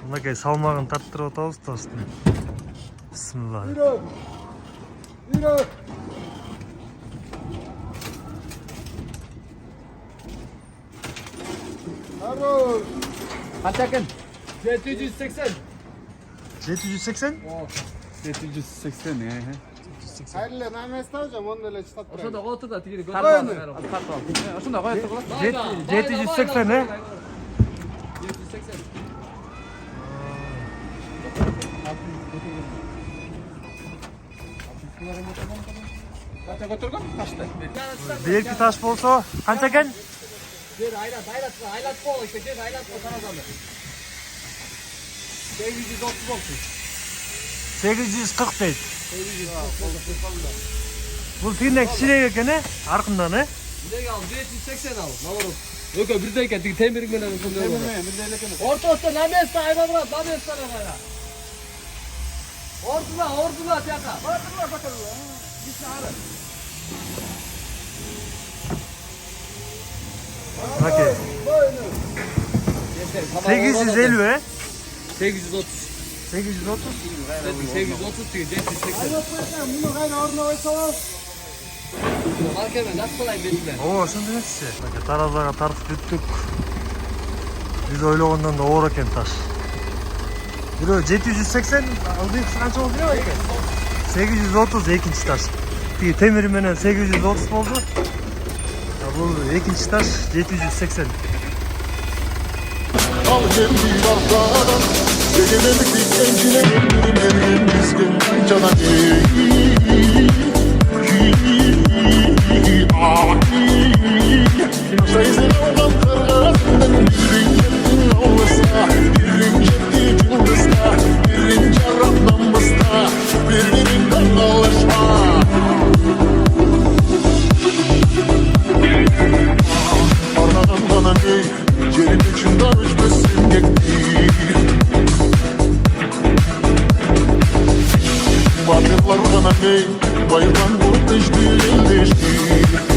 Мынакей салмагын тарттырып атабыз тостун. Бисмилла. Yürü. Harun. Kaçakın? 780. 780? 780 ya. Hayırlı nameste hocam onu öyle çıtlat bırak. Şurada otur da tigini Kartı al. Kartı al. Şunu da koy. 780 he? 780. Kaça götürgün? Kaçtı. Belki taş bolsa kança eкен? Gel aylat bol işte gel aylat bol sana zaten. 830 olsun. 840 deyт. Бул тигинден кичиреак экен э? Аркындан э? Bizdeki al 780 al. Ne var o? Yok birdeyken tig temirik menen uşunday var. Ortasında namesta ayva bırak namesta ne kaya. Ortula tiyaka. Ortula bakalım. Bir çağırı. Мынакей. 850 э? 830. 830? 830 değil 780. Bunu kayna oruna koysanız. Marka ben nasıl kolay dediler. Ооба, ошондо эмесси. Таразага тартып бүттүк. Биз ойлогондон да оор экен таш. Бирөө 780, алдыйкысы канча болду деп экен? 830 экинчи таш. Тиги темири менен 830 болду. Бул экинчи таш 780. Al geldi yollardan Gecelendik encine gönlüm bizgin cana Yaşayızın olan kargasından birin kettin avlısa Birin ketti cıldızda Birin carablanmızda Birbirinden alışma Arnadan bana ne Yerin içinde ölçmesin yekti Batırlar bana ne Bayırdan vurup deşti